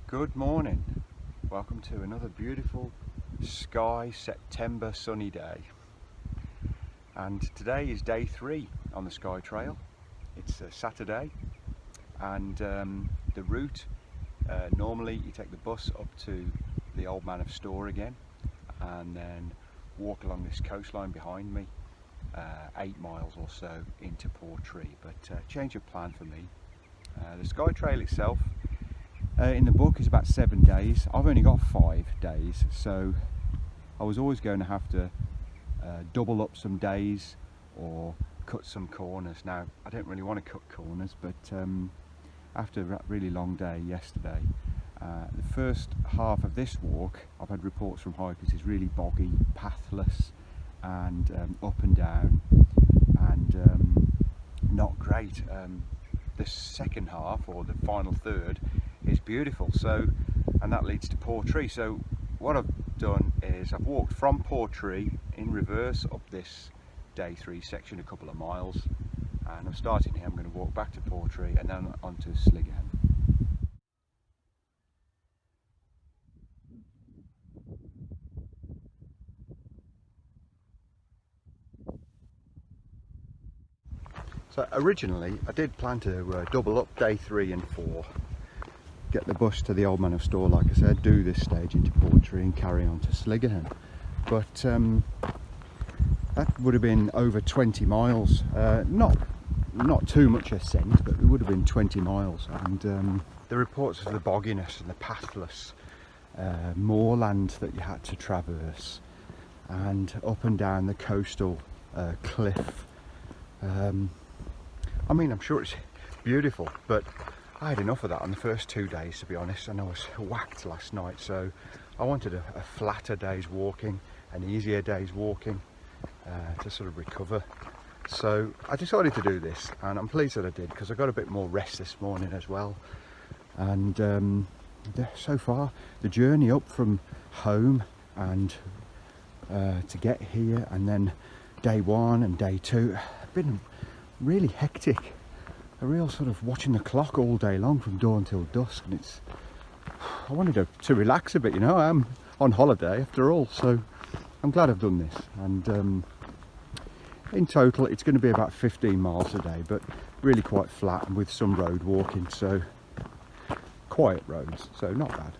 Good morning, welcome to another beautiful Skye September sunny day, and today is day 3 on the Skye Trail. It's a Saturday, and the route, normally you take the bus up to the Old Man of Store again and then walk along this coastline behind me, 8 miles or so into Portree, but change of plan for me. The Skye Trail itself in the book is about 7 days. I've only got 5 days, so I was always going to have to double up some days or cut some corners. Now I don't really want to cut corners, but after that really long day yesterday, the first half of this walk, I've had reports from hikers, is really boggy, pathless and up and down, and not great. The second half, or the final third, is beautiful, and that leads to Portree. So what I've done is I've walked from Portree in reverse up this day 3 section a couple of miles, and I'm starting here. I'm going to walk back to Portree and then onto Sligachan. So originally I did plan to double up day 3 and 4, get the bus to the Old Man of Store, like I said, do this stage into Portree and carry on to Sligachan. But that would have been over 20 miles, not too much ascent, but it would have been 20 miles. And the reports of the bogginess and the pathless moorland that you had to traverse, and up and down the coastal cliff. I mean, I'm sure it's beautiful, but I had enough of that on the first 2 days, to be honest, and I was whacked last night, so I wanted a flatter day's walking, an easier day's walking, to sort of recover. So I decided to do this, and I'm pleased that I did, because I got a bit more rest this morning as well. And so far the journey up from home and to get here, and then day 1 and day 2 have been really hectic. A real sort of watching the clock all day long from dawn till dusk, and I wanted to relax a bit, you know. I'm on holiday after all, so I'm glad I've done this. And in total it's going to be about 15 miles a day, but really quite flat and with some road walking, so quiet roads, so not bad.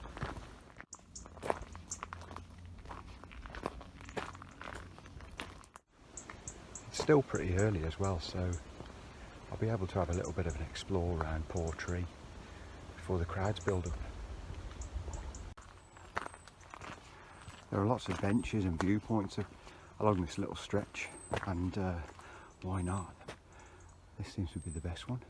It's still pretty early as well, so I'll be able to have a little bit of an explore around Portree before the crowds build up. There are lots of benches and viewpoints along this little stretch, and why not? This seems to be the best one.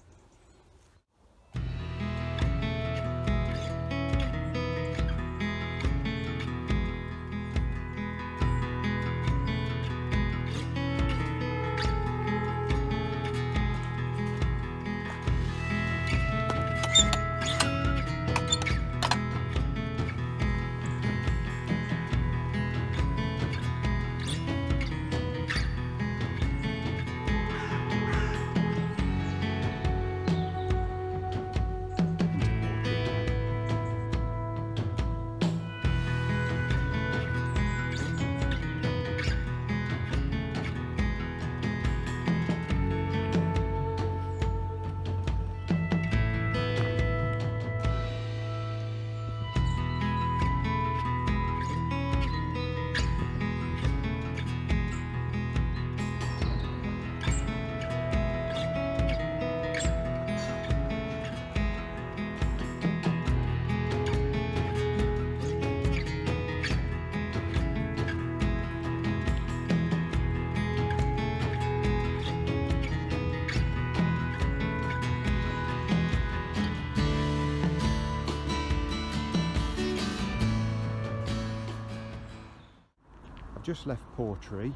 Just left Portree.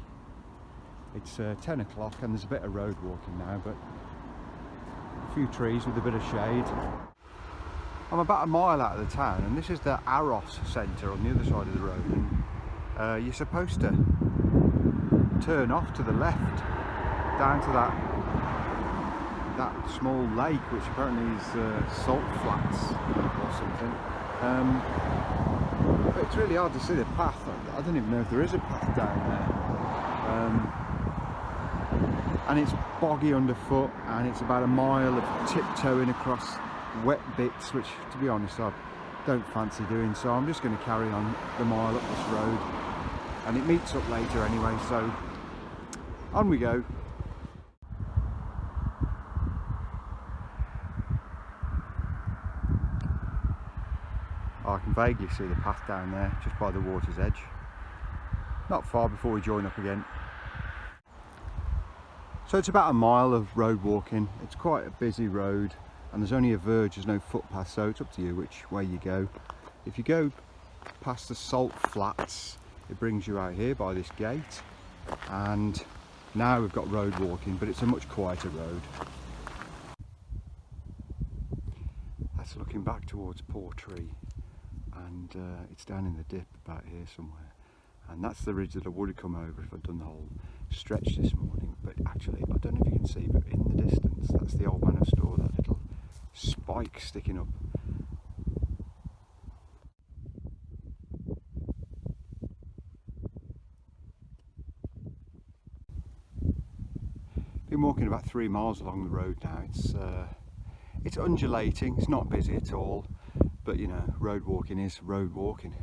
It's 10 o'clock and there's a bit of road walking now, but a few trees with a bit of shade. I'm about a mile out of the town, and this is the ahhh centre on the other side of the road, and you're supposed to turn off to the left down to that small lake, which apparently is salt flats or something. But it's really hard to see the path. I don't even know if there is a path down there. And it's boggy underfoot, and it's about a mile of tiptoeing across wet bits, which, to be honest, I don't fancy doing. So I'm just going to carry on the mile up this road, and it meets up later anyway, so on we go. I can vaguely see the path down there, just by the water's edge. Not far before we join up again. So it's about a mile of road walking. It's quite a busy road, and there's only a verge, there's no footpath, so it's up to you which way you go. If you go past the salt flats, it brings you out here by this gate, and now we've got road walking, but it's a much quieter road. That's looking back towards Portree, and it's down in the dip about here somewhere, and that's the ridge that I would have come over if I'd done the whole stretch this morning. But actually, I don't know if you can see, but in the distance, that's the old manor store, that little spike sticking up. Been walking about 3 miles along the road now. It's undulating, it's not busy at all, but you know, road walking is road walking.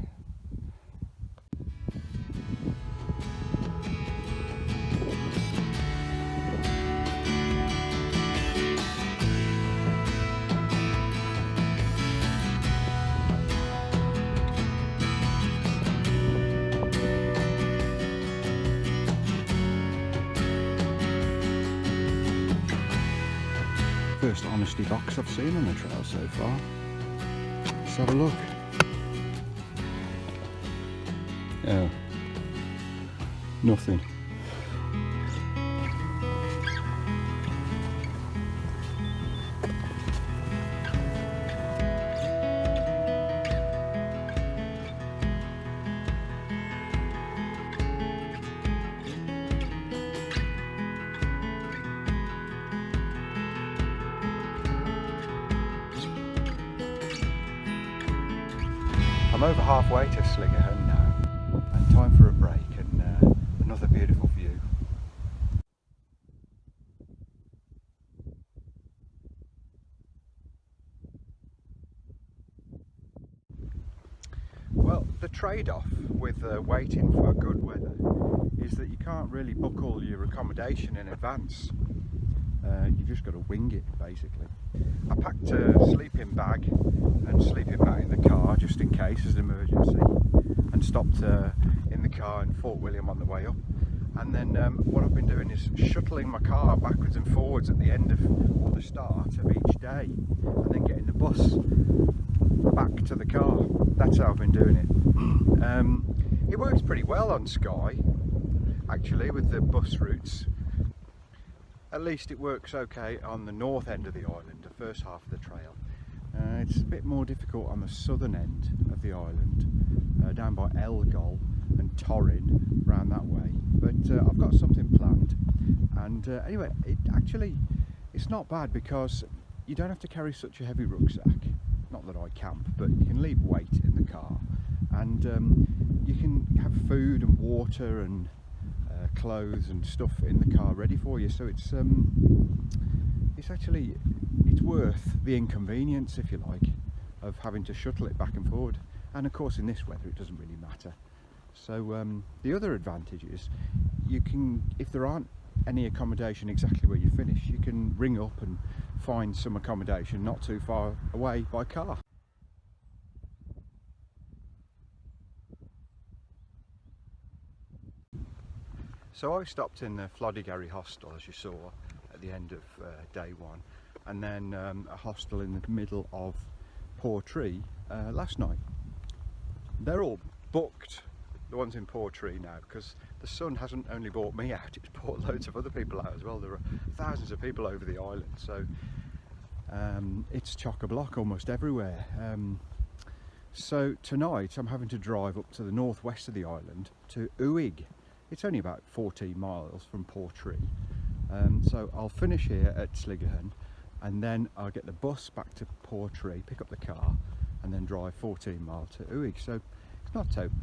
First honesty box I've seen on the trail so far. Let's have a look. Oh, nothing. I'm over halfway to Sligachan now, and time for a break and another beautiful view. Well, the trade-off with waiting for good weather is that you can't really book all your accommodation in advance. You've just got to wing it, basically. I packed a sleeping bag and sleeping bag in the car just in case as an emergency, and stopped in the car in Fort William on the way up. And then what I've been doing is shuttling my car backwards and forwards at the end of, or the start of each day, and then getting the bus back to the car. That's how I've been doing it. It works pretty well on Skye, actually, with the bus routes. At least it works okay on the north end of the island, the first half of the trail. It's a bit more difficult on the southern end of the island, down by Elgol and Torrin, round that way. But I've got something planned, and anyway, it's not bad because you don't have to carry such a heavy rucksack. Not that I camp, but you can leave weight in the car, and you can have food and water and clothes and stuff in the car ready for you. So it's worth the inconvenience, if you like, of having to shuttle it back and forward. And of course, in this weather, it doesn't really matter. So the other advantage is you can, if there aren't any accommodation exactly where you finish, you can ring up and find some accommodation not too far away by car. So I stopped in the Floddigary hostel, as you saw, at the end of day one, and then a hostel in the middle of Portree last night. They're all booked, the ones in Portree now, because the sun hasn't only brought me out, it's brought loads of other people out as well. There are thousands of people over the island, so it's chock-a-block almost everywhere. So tonight I'm having to drive up to the northwest of the island to Uig. It's only about 14 miles from Portree, so I'll finish here at Sligachan, and then I'll get the bus back to Portree, pick up the car, and then drive 14 miles to Uig. So it's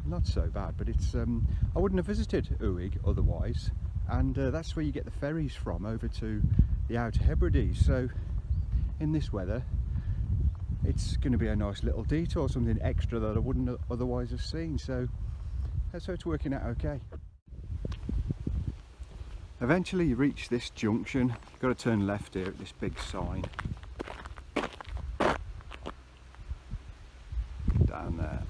not so bad, but it's I wouldn't have visited Uig otherwise, and that's where you get the ferries from over to the Outer Hebrides. So in this weather it's going to be a nice little detour, something extra that I wouldn't otherwise have seen. So it's working out okay. Eventually you reach this junction. You've got to turn left here at this big sign down there.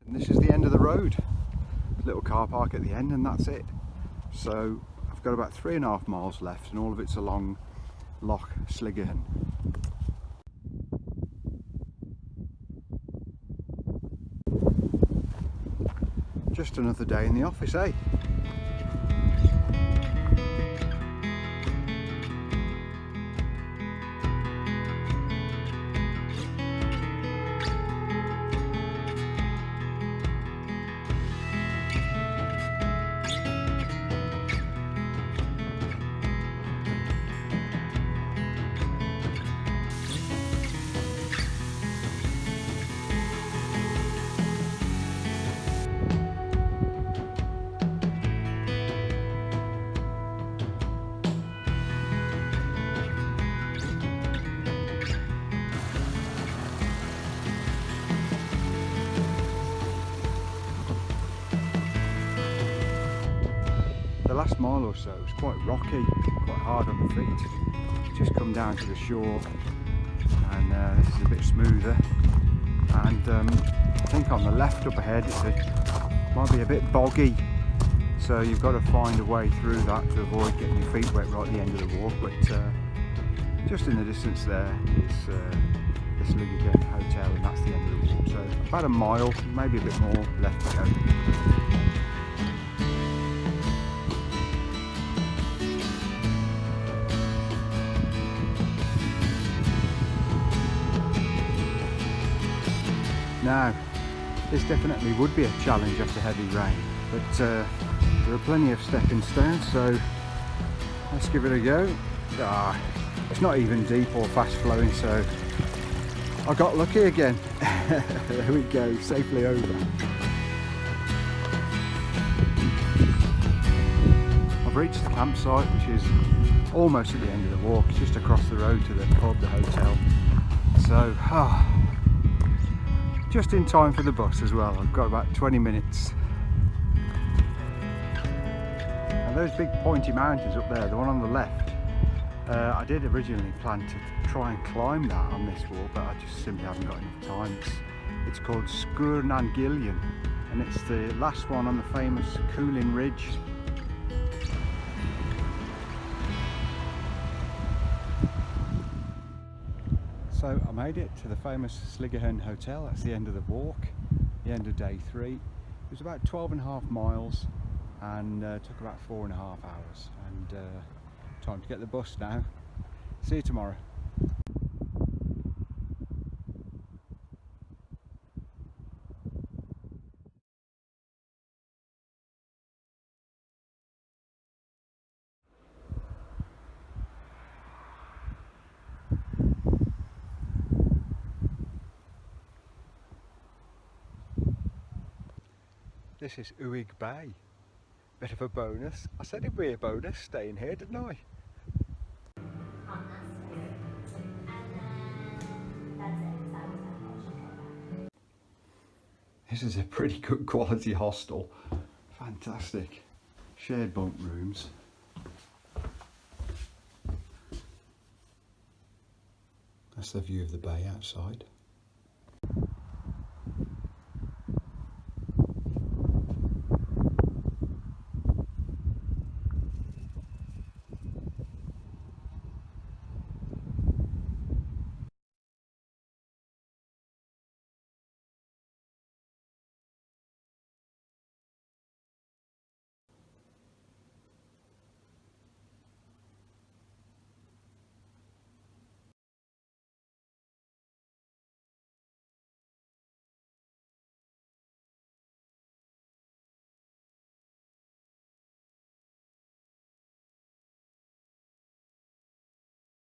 And this is the end of the road. Little car park at the end, and that's it. So I've got about 3.5 miles left, and all of it's along Loch Sligachan. Just another day in the office, eh? The last mile or so was quite rocky, quite hard on the feet. Just come down to the shore, and this is a bit smoother. And I think on the left up ahead it might be a bit boggy, so you've got to find a way through that to avoid getting your feet wet right at the end of the walk. But just in the distance there is the Sligachan hotel, and that's the end of the walk. So about a mile, maybe a bit more left to go. Now, this definitely would be a challenge after heavy rain, but there are plenty of stepping stones, so let's give it a go. It's not even deep or fast flowing, so I got lucky again. There we go, safely over. I've reached the campsite, which is almost at the end of the walk. It's just across the road to the pub, the hotel. So, just in time for the bus as well. I've got about 20 minutes. And those big pointy mountains up there, the one on the left, I did originally plan to try and climb that on this walk, but I just simply haven't got enough time. It's called Skye Trail, and it's the last one on the famous Cooling Ridge. So I made it to the famous Sligachan hotel. That's the end of the walk, the end of day 3. It was about 12.5 miles and took about 4.5 hours. And time to get the bus now. See you tomorrow. This is Uig Bay. Bit of a bonus. I said it'd be a bonus staying here, didn't I? This is a pretty good quality hostel. Fantastic. Shared bunk rooms. That's the view of the bay outside.